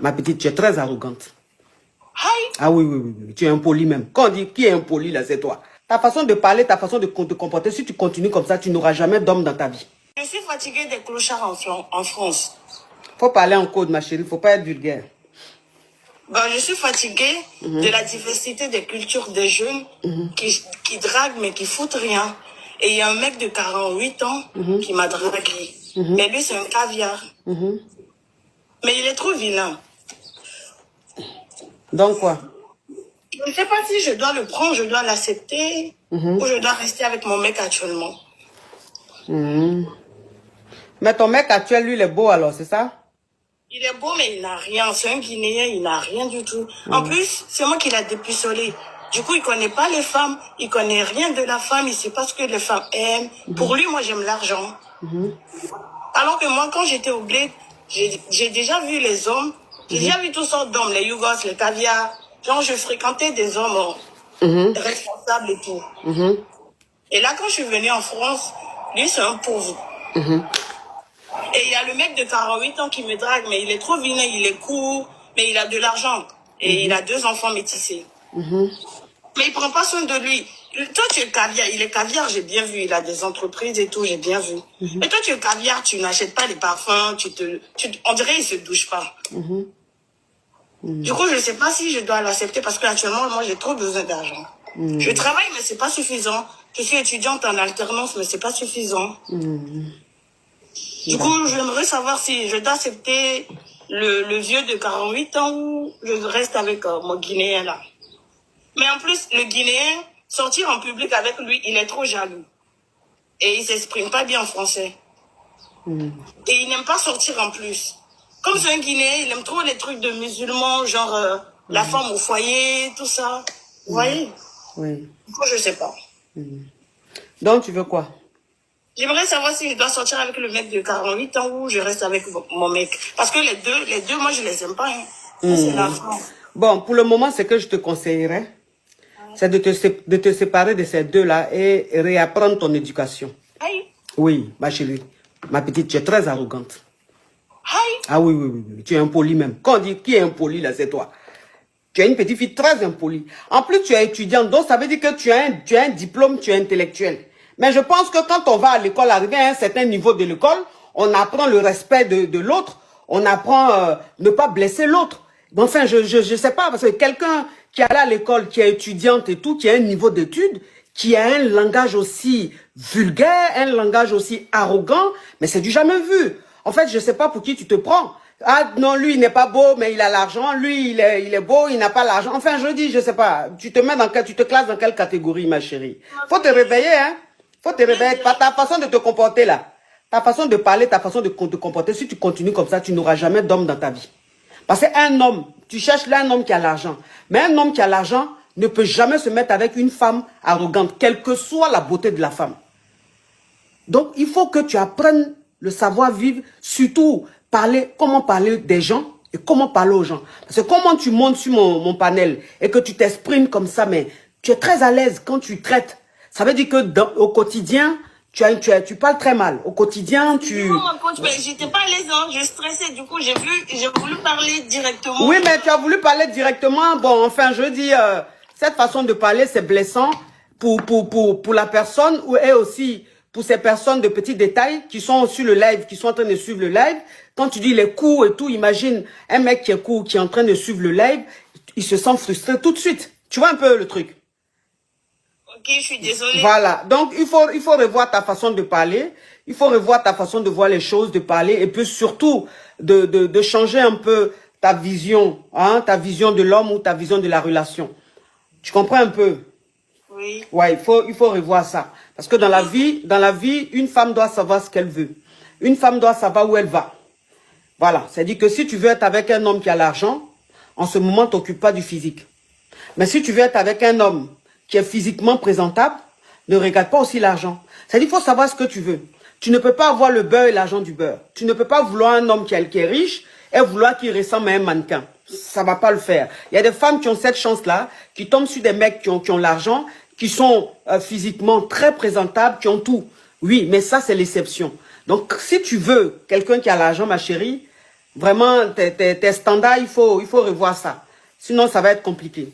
Ma petite, tu es très arrogante. Aïe. Ah oui, oui, oui, oui, tu es impoli même. Quand on dit qui est impoli là, c'est toi. Ta façon de parler, ta façon de te comporter, si tu continues comme ça, tu n'auras jamais d'homme dans ta vie. Je suis fatiguée des clochards en France. Faut parler en code, ma chérie, faut pas être vulgaire. Ben, je suis fatiguée de la diversité des cultures des jeunes qui draguent mais qui foutent rien. Et il y a un mec de 48 ans qui m'a dragué. Mais lui, c'est un caviar. Mais il est trop vilain. Donc quoi? Je ne sais pas si je dois le prendre, je dois l'accepter ou je dois rester avec mon mec actuellement. Mais ton mec actuel, lui, il est beau alors, c'est ça? Il est beau, mais il n'a rien. C'est un Guinéen, il n'a rien du tout. En plus, c'est moi qui l'ai dépucelé. Du coup, il connaît pas les femmes, il connaît rien de la femme, il sait pas ce que les femmes aiment. Pour lui, moi, j'aime l'argent. Alors que moi, quand j'étais au bled, j'ai déjà vu les hommes, j'ai déjà vu toutes sortes d'hommes, les Yougos, les caviars. Genre, je fréquentais des hommes responsables et tout. Et là, quand je suis venue en France, lui, c'est un pauvre. Et il y a le mec de 48 ans qui me drague, mais il est trop vilain, il est court, mais il a de l'argent. Et il a 2 enfants métissés. Mais il prend pas soin de lui. Toi, tu es caviar, il est caviar, j'ai bien vu, il a des entreprises et tout, j'ai bien vu. Mais toi, tu es caviar, tu n'achètes pas les parfums, on dirait il se douche pas. Du coup, je ne sais pas si je dois l'accepter parce qu'actuellement, moi, j'ai trop besoin d'argent. Je travaille, mais c'est pas suffisant. Je suis étudiante en alternance, mais c'est pas suffisant. Du coup, j'aimerais savoir si je dois accepter le vieux de 48 ans ou je reste avec mon Guinéen là. Mais en plus, le Guinéen, sortir en public avec lui, il est trop jaloux. Et il s'exprime pas bien en français. Et il n'aime pas sortir en plus. Comme c'est un Guinéen, il aime trop les trucs de musulmans, genre la femme au foyer, tout ça. Vous voyez? Oui. Du coup, je sais pas. Donc, tu veux quoi? J'aimerais savoir si je dois sortir avec le mec de 48 ans ou je reste avec mon mec. Parce que les deux, moi, je les aime pas. Hein. Ça, c'est l'argent. Bon, pour le moment, ce que je te conseillerais, c'est de te séparer de ces deux-là et réapprendre ton éducation. Aïe. Oui, ma chérie. Ma petite, tu es très arrogante. Aïe. Ah oui, oui, oui, oui. Tu es impoli même. Quand on dit qui est impoli, là, c'est toi. Tu es une petite fille très impolie. En plus, tu es étudiante, donc ça veut dire que tu as un diplôme, tu es intellectuel. Mais je pense que quand on va à l'école, arriver à un certain niveau de l'école, on apprend le respect de l'autre, on apprend ne pas blesser l'autre. Enfin, je sais pas, parce que quelqu'un qui est allé à l'école, qui est étudiante et tout, qui a un niveau d'études, qui a un langage aussi vulgaire, un langage aussi arrogant, mais c'est du jamais vu. En fait, je sais pas pour qui tu te prends. Ah non, lui, il n'est pas beau, mais il a l'argent. Lui, il est beau, il n'a pas l'argent. Enfin, je dis, je sais pas. Tu te classes dans quelle catégorie, ma chérie? Faut te réveiller, hein. Faut te réveiller. Ta façon de te comporter, là. Ta façon de parler, ta façon de te comporter. Si tu continues comme ça, tu n'auras jamais d'homme dans ta vie. Parce qu'un homme, tu cherches là un homme qui a l'argent. Mais un homme qui a l'argent ne peut jamais se mettre avec une femme arrogante, quelle que soit la beauté de la femme. Donc, il faut que tu apprennes le savoir-vivre, surtout comment parler des gens et comment parler aux gens. Parce que comment tu montes sur mon panel et que tu t'exprimes comme ça, mais tu es très à l'aise quand tu traites. Ça veut dire que au quotidien, tu parles très mal. Au quotidien, tu... Non, mon coach, mais j'étais pas à l'aise, hein, je stressais. Du coup, j'ai voulu parler directement. Oui, mais tu as voulu parler directement. Bon, enfin, je dis, cette façon de parler, c'est blessant pour la personne et aussi pour ces personnes de petits détails qui sont sur le live, qui sont en train de suivre le live. Quand tu dis les coups et tout, imagine un mec qui est court, qui est en train de suivre le live, il se sent frustré tout de suite. Tu vois un peu le truc? Ok, je suis désolée. Voilà, donc il faut revoir ta façon de parler, il faut revoir ta façon de voir les choses, de parler, et puis surtout de changer un peu ta vision de l'homme ou ta vision de la relation. Tu comprends un peu? Oui. Ouais, il faut revoir ça. Parce que dans la vie, une femme doit savoir ce qu'elle veut. Une femme doit savoir où elle va. Voilà, c'est-à-dire que si tu veux être avec un homme qui a l'argent, en ce moment, t'occupe pas du physique. Mais si tu veux être avec un homme qui est physiquement présentable, ne regarde pas aussi l'argent. C'est-à-dire qu'il faut savoir ce que tu veux. Tu ne peux pas avoir le beurre et l'argent du beurre. Tu ne peux pas vouloir un homme qui est riche et vouloir qu'il ressemble à un mannequin. Ça va pas le faire. Il y a des femmes qui ont cette chance-là, qui tombent sur des mecs qui ont l'argent, qui sont physiquement très présentables, qui ont tout. Oui, mais ça, c'est l'exception. Donc, si tu veux quelqu'un qui a l'argent, ma chérie, Vraiment, tes standards, il faut revoir ça. Sinon, ça va être compliqué.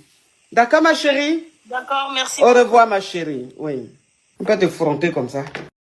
D'accord, ma chérie? D'accord, merci. Au revoir, ma chérie. Oui. On peut te fronter comme ça.